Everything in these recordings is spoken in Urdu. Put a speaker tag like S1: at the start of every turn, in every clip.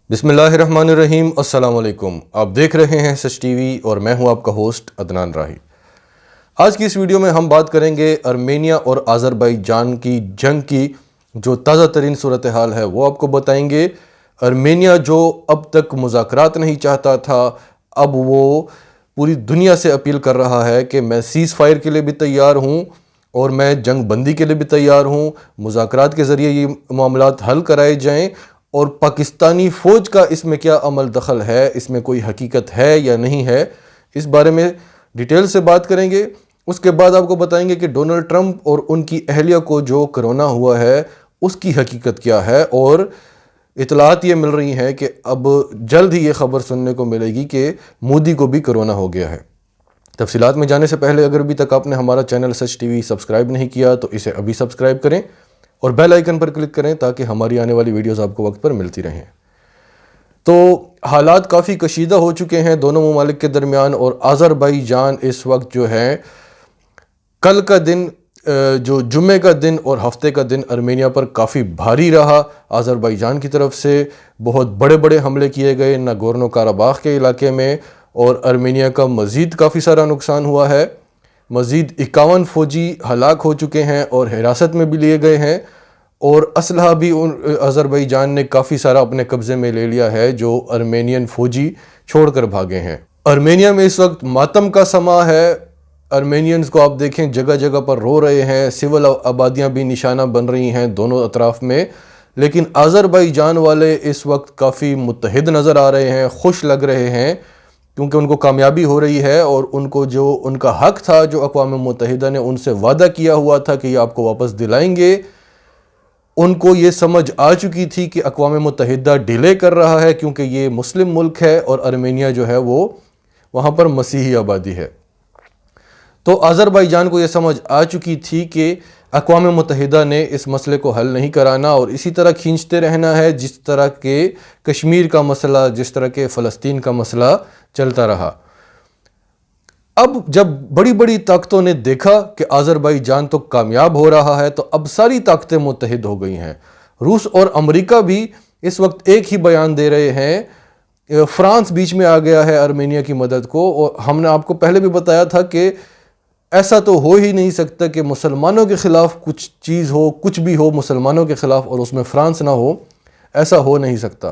S1: بسم اللہ الرحمن الرحیم۔ السلام علیکم، آپ دیکھ رہے ہیں سچ ٹی وی اور میں ہوں آپ کا ہوسٹ عدنان راہی۔ آج کی اس ویڈیو میں ہم بات کریں گے ارمینیا اور آذربائیجان کی جنگ کی جو تازہ ترین صورتحال ہے وہ آپ کو بتائیں گے۔ ارمینیا جو اب تک مذاکرات نہیں چاہتا تھا، اب وہ پوری دنیا سے اپیل کر رہا ہے کہ میں سیز فائر کے لیے بھی تیار ہوں اور میں جنگ بندی کے لیے بھی تیار ہوں، مذاکرات کے ذریعے یہ معاملات حل کرائے جائیں۔ اور پاکستانی فوج کا اس میں کیا عمل دخل ہے، اس میں کوئی حقیقت ہے یا نہیں ہے، اس بارے میں ڈیٹیل سے بات کریں گے۔ اس کے بعد آپ کو بتائیں گے کہ ڈونلڈ ٹرمپ اور ان کی اہلیہ کو جو کرونا ہوا ہے اس کی حقیقت کیا ہے، اور اطلاعات یہ مل رہی ہیں کہ اب جلد ہی یہ خبر سننے کو ملے گی کہ مودی کو بھی کرونا ہو گیا ہے۔ تفصیلات میں جانے سے پہلے اگر ابھی تک آپ نے ہمارا چینل سچ ٹی وی سبسکرائب نہیں کیا تو اسے ابھی سبسکرائب کریں اور بیل آئیکن پر کلک کریں تاکہ ہماری آنے والی ویڈیوز آپ کو وقت پر ملتی رہیں۔ تو حالات کافی کشیدہ ہو چکے ہیں دونوں ممالک کے درمیان، اور آذربائیجان اس وقت جو ہے کل کا دن جو جمعے کا دن اور ہفتے کا دن ارمینیا پر کافی بھاری رہا۔ آذربائیجان کی طرف سے بہت بڑے بڑے حملے کیے گئے ناگورنو کاراباخ کے علاقے میں، اور ارمینیا کا مزید کافی سارا نقصان ہوا ہے۔ مزید 51 فوجی ہلاک ہو چکے ہیں اور حراست میں بھی لیے گئے ہیں، اور اسلحہ بھی آذربائیجان نے کافی سارا اپنے قبضے میں لے لیا ہے جو ارمینین فوجی چھوڑ کر بھاگے ہیں۔ ارمینیا میں اس وقت ماتم کا سما ہے۔ ارمینینز کو آپ دیکھیں جگہ جگہ پر رو رہے ہیں، سول آبادیاں بھی نشانہ بن رہی ہیں دونوں اطراف میں، لیکن آذربائیجان والے اس وقت کافی متحد نظر آ رہے ہیں، خوش لگ رہے ہیں، کیونکہ ان کو کامیابی ہو رہی ہے، اور ان کو جو ان کا حق تھا جو اقوام متحدہ نے ان سے وعدہ کیا ہوا تھا کہ یہ آپ کو واپس دلائیں گے، ان کو یہ سمجھ آ چکی تھی کہ اقوام متحدہ ڈیلے کر رہا ہے کیونکہ یہ مسلم ملک ہے اور ارمینیا جو ہے وہ وہاں پر مسیحی آبادی ہے۔ تو آذربائیجان کو یہ سمجھ آ چکی تھی کہ اقوام متحدہ نے اس مسئلے کو حل نہیں کرانا اور اسی طرح کھینچتے رہنا ہے جس طرح کے کشمیر کا مسئلہ، جس طرح کے فلسطین کا مسئلہ چلتا رہا۔ اب جب بڑی بڑی طاقتوں نے دیکھا کہ آذربائیجان تو کامیاب ہو رہا ہے تو اب ساری طاقتیں متحد ہو گئی ہیں۔ روس اور امریکہ بھی اس وقت ایک ہی بیان دے رہے ہیں۔ فرانس بیچ میں آ گیا ہے ارمینیا کی مدد کو، اور ہم نے آپ کو پہلے بھی بتایا تھا کہ ایسا تو ہو ہی نہیں سکتا کہ مسلمانوں کے خلاف کچھ چیز ہو، کچھ بھی ہو مسلمانوں کے خلاف اور اس میں فرانس نہ ہو، ایسا ہو نہیں سکتا۔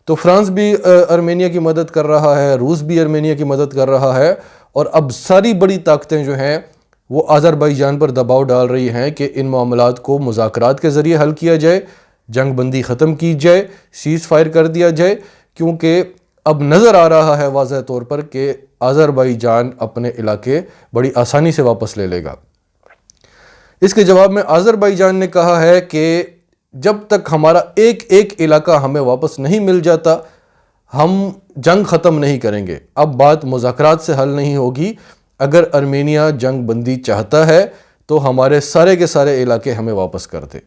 S1: تو فرانس بھی ارمینیا کی مدد کر رہا ہے، روس بھی ارمینیا کی مدد کر رہا ہے، اور اب ساری بڑی طاقتیں جو ہیں وہ آذربائیجان پر دباؤ ڈال رہی ہیں کہ ان معاملات کو مذاکرات کے ذریعے حل کیا جائے، جنگ بندی ختم کی جائے، سیز فائر کر دیا جائے، کیونکہ اب نظر آ رہا ہے واضح طور پر کہ آذربائیجان اپنے علاقے بڑی آسانی سے واپس لے لے گا۔ اس کے جواب میں آذربائیجان نے کہا ہے کہ جب تک ہمارا ایک ایک علاقہ ہمیں واپس نہیں مل جاتا ہم جنگ ختم نہیں کریں گے۔ اب بات مذاکرات سے حل نہیں ہوگی، اگر ارمینیا جنگ بندی چاہتا ہے تو ہمارے سارے کے سارے علاقے ہمیں واپس کر دے۔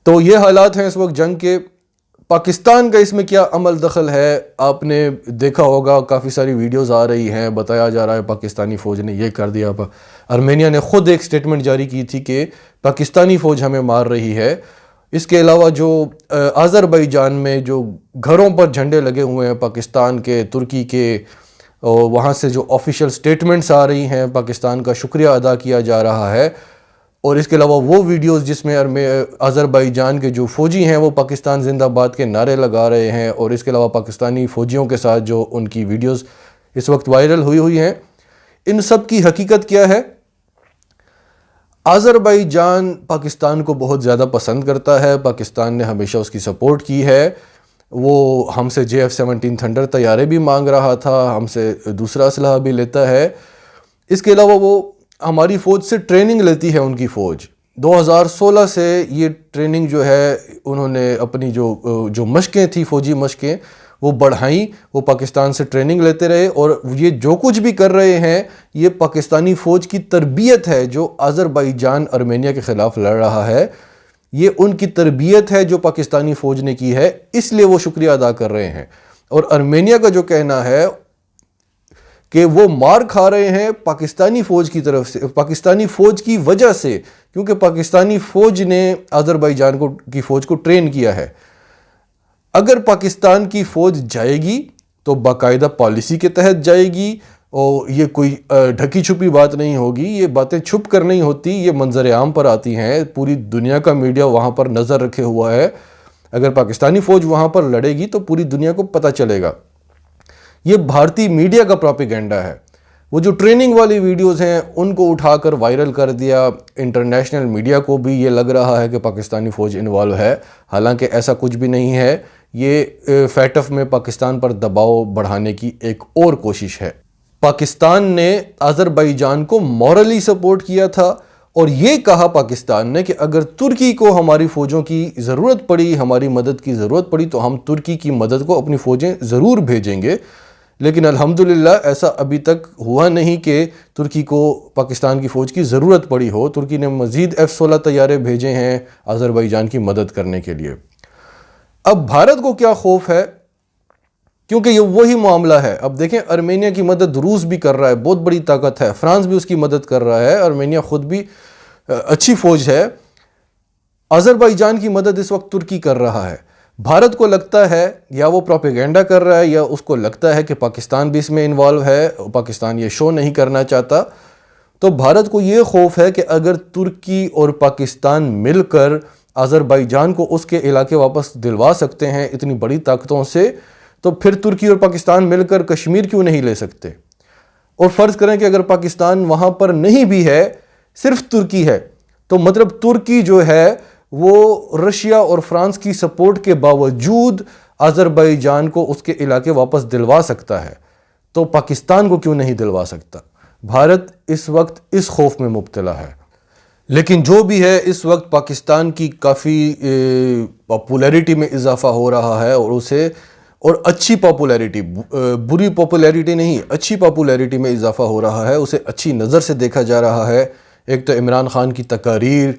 S1: تو یہ حالات ہیں اس وقت جنگ کے۔ پاکستان کا اس میں کیا عمل دخل ہے، آپ نے دیکھا ہوگا کافی ساری ویڈیوز آ رہی ہیں، بتایا جا رہا ہے پاکستانی فوج نے یہ کر دیا۔ ارمینیا نے خود ایک سٹیٹمنٹ جاری کی تھی کہ پاکستانی فوج ہمیں مار رہی ہے۔ اس کے علاوہ جو آذربائیجان میں جو گھروں پر جھنڈے لگے ہوئے ہیں پاکستان کے، ترکی کے، وہاں سے جو آفیشیل سٹیٹمنٹس آ رہی ہیں، پاکستان کا شکریہ ادا کیا جا رہا ہے، اور اس کے علاوہ وہ ویڈیوز جس میں آذربائیجان کے جو فوجی ہیں وہ پاکستان زندہ باد کے نعرے لگا رہے ہیں، اور اس کے علاوہ پاکستانی فوجیوں کے ساتھ جو ان کی ویڈیوز اس وقت وائرل ہوئی ہیں، ان سب کی حقیقت کیا ہے؟ آذربائیجان پاکستان کو بہت زیادہ پسند کرتا ہے، پاکستان نے ہمیشہ اس کی سپورٹ کی ہے۔ وہ ہم سے JF-17 تھنڈر طیارے بھی مانگ رہا تھا، ہم سے دوسرا اسلحہ بھی لیتا ہے۔ اس کے علاوہ وہ ہماری فوج سے ٹریننگ لیتی ہے، ان کی فوج 2016 سے یہ ٹریننگ جو ہے انہوں نے اپنی جو مشقیں تھی، فوجی مشقیں وہ بڑھائیں، وہ پاکستان سے ٹریننگ لیتے رہے، اور یہ جو کچھ بھی کر رہے ہیں یہ پاکستانی فوج کی تربیت ہے جو آذربائیجان ارمینیا کے خلاف لڑ رہا ہے۔ یہ ان کی تربیت ہے جو پاکستانی فوج نے کی ہے، اس لیے وہ شکریہ ادا کر رہے ہیں۔ اور ارمینیا کا جو کہنا ہے کہ وہ مار کھا رہے ہیں پاکستانی فوج کی طرف سے، پاکستانی فوج کی وجہ سے، کیونکہ پاکستانی فوج نے آذربائیجان کی فوج کو ٹرین کیا ہے۔ اگر پاکستان کی فوج جائے گی تو باقاعدہ پالیسی کے تحت جائے گی، اور یہ کوئی ڈھکی چھپی بات نہیں ہوگی، یہ باتیں چھپ کر نہیں ہوتی، یہ منظر عام پر آتی ہیں، پوری دنیا کا میڈیا وہاں پر نظر رکھے ہوا ہے۔ اگر پاکستانی فوج وہاں پر لڑے گی تو پوری دنیا کو پتہ چلے گا۔ یہ بھارتی میڈیا کا پروپیگنڈا ہے۔ وہ جو ٹریننگ والی ویڈیوز ہیں ان کو اٹھا کر وائرل کر دیا، انٹرنیشنل میڈیا کو بھی یہ لگ رہا ہے کہ پاکستانی فوج انوالو ہے، حالانکہ ایسا کچھ بھی نہیں ہے۔ یہ فیٹف میں پاکستان پر دباؤ بڑھانے کی ایک اور کوشش ہے۔ پاکستان نے آذربائیجان کو مورلی سپورٹ کیا تھا، اور یہ کہا پاکستان نے کہ اگر ترکی کو ہماری فوجوں کی ضرورت پڑی، ہماری مدد کی ضرورت پڑی تو ہم ترکی کی مدد کو اپنی فوجیں ضرور بھیجیں گے۔ لیکن الحمدللہ ایسا ابھی تک ہوا نہیں کہ ترکی کو پاکستان کی فوج کی ضرورت پڑی ہو۔ ترکی نے مزید F-16 طیارے بھیجے ہیں آذربائیجان کی مدد کرنے کے لیے۔ اب بھارت کو کیا خوف ہے؟ کیونکہ یہ وہی معاملہ ہے۔ اب دیکھیں، ارمینیا کی مدد روس بھی کر رہا ہے، بہت بڑی طاقت ہے، فرانس بھی اس کی مدد کر رہا ہے، ارمینیا خود بھی اچھی فوج ہے۔ آذربائیجان کی مدد اس وقت ترکی کر رہا ہے۔ بھارت کو لگتا ہے، یا وہ پروپیگنڈا کر رہا ہے، یا اس کو لگتا ہے کہ پاکستان بھی اس میں انوالو ہے، پاکستان یہ شو نہیں کرنا چاہتا۔ تو بھارت کو یہ خوف ہے کہ اگر ترکی اور پاکستان مل کر آذربائیجان کو اس کے علاقے واپس دلوا سکتے ہیں اتنی بڑی طاقتوں سے، تو پھر ترکی اور پاکستان مل کر کشمیر کیوں نہیں لے سکتے؟ اور فرض کریں کہ اگر پاکستان وہاں پر نہیں بھی ہے، صرف ترکی ہے، تو مطلب ترکی جو ہے وہ رشیا اور فرانس کی سپورٹ کے باوجود آذربائیجان کو اس کے علاقے واپس دلوا سکتا ہے، تو پاکستان کو کیوں نہیں دلوا سکتا؟ بھارت اس وقت اس خوف میں مبتلا ہے۔ لیکن جو بھی ہے، اس وقت پاکستان کی کافی پاپولیرٹی میں اضافہ ہو رہا ہے، اور اچھی پاپولیرٹی، بری پاپولیرٹی نہیں، اچھی پاپولیرٹی میں اضافہ ہو رہا ہے، اسے اچھی نظر سے دیکھا جا رہا ہے۔ ایک تو عمران خان کی تقاریر،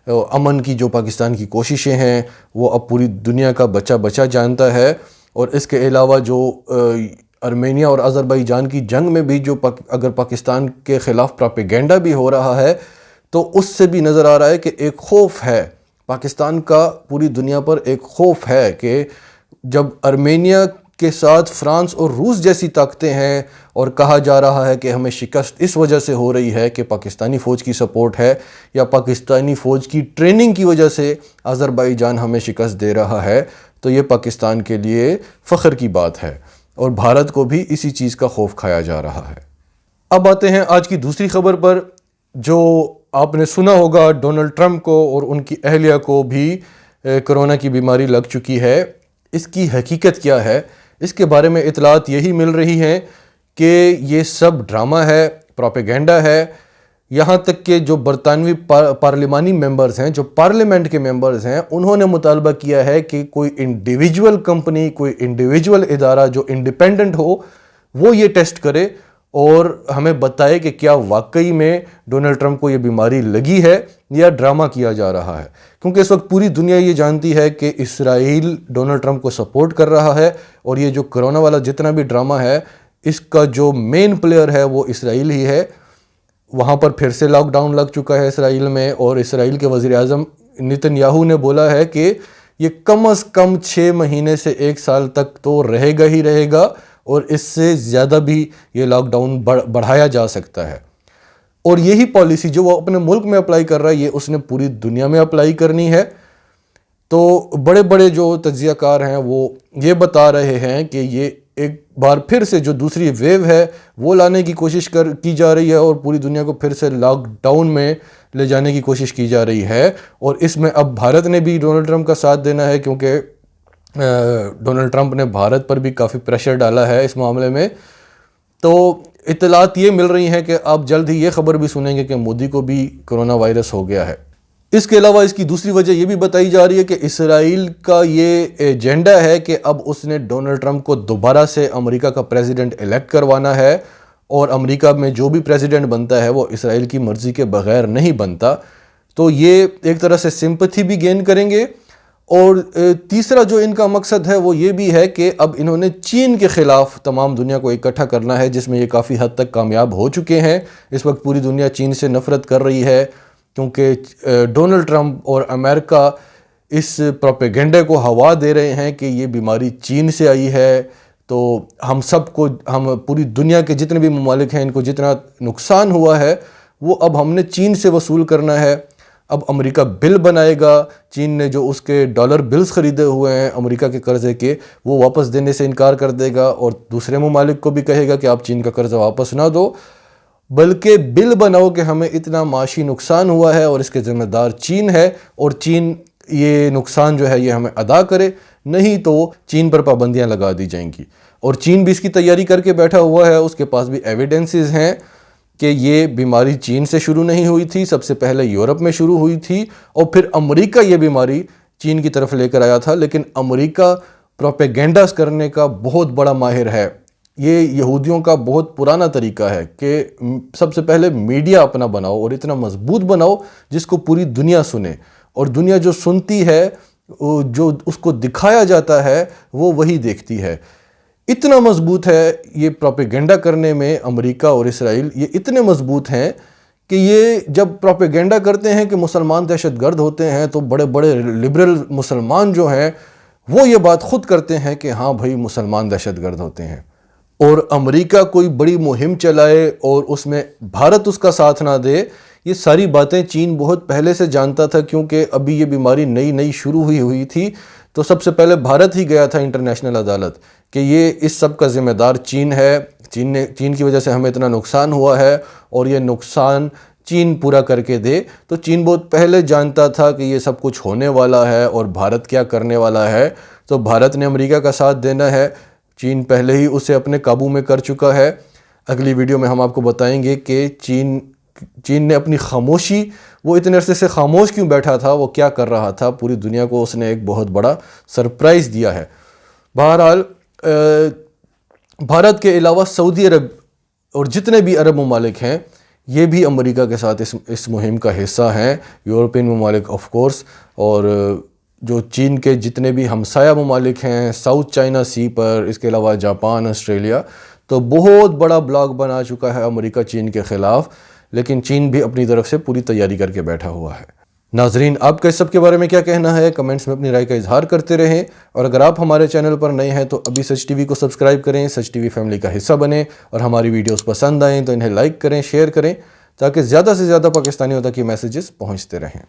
S1: امن کی جو پاکستان کی کوششیں ہیں، وہ اب پوری دنیا کا بچہ بچہ جانتا ہے، اور اس کے علاوہ جو ارمینیا اور آذربائیجان کی جنگ میں بھی جو اگر پاکستان کے خلاف پروپیگنڈا بھی ہو رہا ہے، تو اس سے بھی نظر آ رہا ہے کہ ایک خوف ہے پاکستان کا، پوری دنیا پر ایک خوف ہے کہ جب ارمینیا کے ساتھ فرانس اور روس جیسی طاقتیں ہیں، اور کہا جا رہا ہے کہ ہمیں شکست اس وجہ سے ہو رہی ہے کہ پاکستانی فوج کی سپورٹ ہے، یا پاکستانی فوج کی ٹریننگ کی وجہ سے آذربائیجان ہمیں شکست دے رہا ہے، تو یہ پاکستان کے لیے فخر کی بات ہے، اور بھارت کو بھی اسی چیز کا خوف کھایا جا رہا ہے۔ اب آتے ہیں آج کی دوسری خبر پر، جو آپ نے سنا ہوگا ڈونلڈ ٹرمپ کو اور ان کی اہلیہ کو بھی کرونا کی بیماری لگ چکی ہے۔ اس کی حقیقت کیا ہے؟ اس کے بارے میں اطلاعات یہی مل رہی ہیں کہ یہ سب ڈرامہ ہے، پروپیگنڈا ہے۔ یہاں تک کہ جو برطانوی پارلیمانی ممبرز ہیں، جو پارلیمنٹ کے ممبرز ہیں، انہوں نے مطالبہ کیا ہے کہ کوئی انڈیویجول کمپنی، کوئی انڈیویجول ادارہ جو انڈیپینڈنٹ ہو، وہ یہ ٹیسٹ کرے اور ہمیں بتائے کہ کیا واقعی میں ڈونلڈ ٹرمپ کو یہ بیماری لگی ہے یا ڈرامہ کیا جا رہا ہے۔ کیونکہ اس وقت پوری دنیا یہ جانتی ہے کہ اسرائیل ڈونلڈ ٹرمپ کو سپورٹ کر رہا ہے، اور یہ جو کرونا والا جتنا بھی ڈرامہ ہے، اس کا جو مین پلیئر ہے وہ اسرائیل ہی ہے۔ وہاں پر پھر سے لاک ڈاؤن لگ چکا ہے اسرائیل میں، اور اسرائیل کے وزیر اعظم نیتن یاہو نے بولا ہے کہ یہ کم از کم 6 مہینے سے 1 سال تک تو رہے گا ہی رہے گا، اور اس سے زیادہ بھی یہ لاک ڈاؤن بڑھایا جا سکتا ہے۔ اور یہی پالیسی جو وہ اپنے ملک میں اپلائی کر رہا ہے، یہ اس نے پوری دنیا میں اپلائی کرنی ہے۔ تو بڑے بڑے جو تجزیہ کار ہیں وہ یہ بتا رہے ہیں کہ یہ ایک بار پھر سے جو دوسری ویو ہے وہ لانے کی کوشش کی جا رہی ہے، اور پوری دنیا کو پھر سے لاک ڈاؤن میں لے جانے کی کوشش کی جا رہی ہے۔ اور اس میں اب بھارت نے بھی ڈونلڈ ٹرمپ کا ساتھ دینا ہے، کیونکہ ڈونلڈ ٹرمپ نے بھارت پر بھی کافی پریشر ڈالا ہے اس معاملے میں۔ تو اطلاعات یہ مل رہی ہیں کہ آپ جلد ہی یہ خبر بھی سنیں گے کہ مودی کو بھی کرونا وائرس ہو گیا ہے۔ اس کے علاوہ اس کی دوسری وجہ یہ بھی بتائی جا رہی ہے کہ اسرائیل کا یہ ایجنڈا ہے کہ اب اس نے ڈونلڈ ٹرمپ کو دوبارہ سے امریکہ کا پریزیڈنٹ الیکٹ کروانا ہے، اور امریکہ میں جو بھی پریزیڈنٹ بنتا ہے وہ اسرائیل کی مرضی کے بغیر نہیں بنتا۔ تو یہ ایک طرح سے سمپتھی بھی گین کریں گے۔ اور تیسرا جو ان کا مقصد ہے وہ یہ بھی ہے کہ اب انہوں نے چین کے خلاف تمام دنیا کو اکٹھا کرنا ہے، جس میں یہ کافی حد تک کامیاب ہو چکے ہیں۔ اس وقت پوری دنیا چین سے نفرت کر رہی ہے، کیونکہ ڈونلڈ ٹرمپ اور امریکہ اس پروپیگنڈے کو ہوا دے رہے ہیں کہ یہ بیماری چین سے آئی ہے، تو ہم پوری دنیا کے جتنے بھی ممالک ہیں ان کو جتنا نقصان ہوا ہے وہ اب ہم نے چین سے وصول کرنا ہے۔ اب امریکہ بل بنائے گا، چین نے جو اس کے ڈالر بلز خریدے ہوئے ہیں امریکہ کے قرضے کے، وہ واپس دینے سے انکار کر دے گا، اور دوسرے ممالک کو بھی کہے گا کہ آپ چین کا قرضہ واپس نہ دو، بلکہ بل بناؤ کہ ہمیں اتنا معاشی نقصان ہوا ہے اور اس کے ذمہ دار چین ہے، اور چین یہ نقصان جو ہے یہ ہمیں ادا کرے، نہیں تو چین پر پابندیاں لگا دی جائیں گی۔ اور چین بھی اس کی تیاری کر کے بیٹھا ہوا ہے، اس کے پاس بھی ایویڈنسز ہیں کہ یہ بیماری چین سے شروع نہیں ہوئی تھی، سب سے پہلے یورپ میں شروع ہوئی تھی، اور پھر امریکہ یہ بیماری چین کی طرف لے کر آیا تھا۔ لیکن امریکہ پروپیگنڈاز کرنے کا بہت بڑا ماہر ہے۔ یہ یہودیوں کا بہت پرانا طریقہ ہے کہ سب سے پہلے میڈیا اپنا بناؤ اور اتنا مضبوط بناؤ جس کو پوری دنیا سنے، اور دنیا جو سنتی ہے، جو اس کو دکھایا جاتا ہے وہ وہی دیکھتی ہے۔ اتنا مضبوط ہے یہ پروپیگنڈا کرنے میں امریکہ اور اسرائیل، یہ اتنے مضبوط ہیں کہ یہ جب پروپیگنڈا کرتے ہیں کہ مسلمان دہشت گرد ہوتے ہیں تو بڑے بڑے لبرل مسلمان جو ہیں وہ یہ بات خود کرتے ہیں کہ ہاں بھائی مسلمان دہشت گرد ہوتے ہیں، اور امریکہ کوئی بڑی مہم چلائے اور اس میں بھارت اس کا ساتھ نہ دے، یہ ساری باتیں چین بہت پہلے سے جانتا تھا، کیونکہ ابھی یہ بیماری نئی شروع ہوئی تھی، تو سب سے پہلے بھارت ہی گیا تھا انٹرنیشنل عدالت کہ یہ اس سب کا ذمہ دار چین ہے، چین کی وجہ سے ہمیں اتنا نقصان ہوا ہے اور یہ نقصان چین پورا کر کے دے۔ تو چین بہت پہلے جانتا تھا کہ یہ سب کچھ ہونے والا ہے اور بھارت کیا کرنے والا ہے، تو بھارت نے امریکہ کا ساتھ دینا ہے۔ چین پہلے ہی اسے اپنے قابو میں کر چکا ہے۔ اگلی ویڈیو میں ہم آپ کو بتائیں گے کہ چین نے اپنی خاموشی، وہ اتنے عرصے سے خاموش کیوں بیٹھا تھا، وہ کیا کر رہا تھا، پوری دنیا کو اس نے ایک بہت بڑا سرپرائز دیا ہے۔ بہرحال بھارت کے علاوہ سعودی عرب اور جتنے بھی عرب ممالک ہیں یہ بھی امریکہ کے ساتھ اس مہم کا حصہ ہیں، یورپین ممالک آف کورس، اور جو چین کے جتنے بھی ہمسایہ ممالک ہیں ساؤتھ چائنا سی پر، اس کے علاوہ جاپان، آسٹریلیا، تو بہت بڑا بلاک بنا چکا ہے امریکہ چین کے خلاف، لیکن چین بھی اپنی طرف سے پوری تیاری کر کے بیٹھا ہوا ہے۔ ناظرین، آپ کا اس سب کے بارے میں کیا کہنا ہے؟ کمنٹس میں اپنی رائے کا اظہار کرتے رہیں، اور اگر آپ ہمارے چینل پر نئے ہیں تو ابھی سچ ٹی وی کو سبسکرائب کریں، سچ ٹی وی فیملی کا حصہ بنیں، اور ہماری ویڈیوز پسند آئیں تو انہیں لائک کریں، شیئر کریں، تاکہ زیادہ سے زیادہ پاکستانیوں تک یہ میسیجز پہنچتے رہیں۔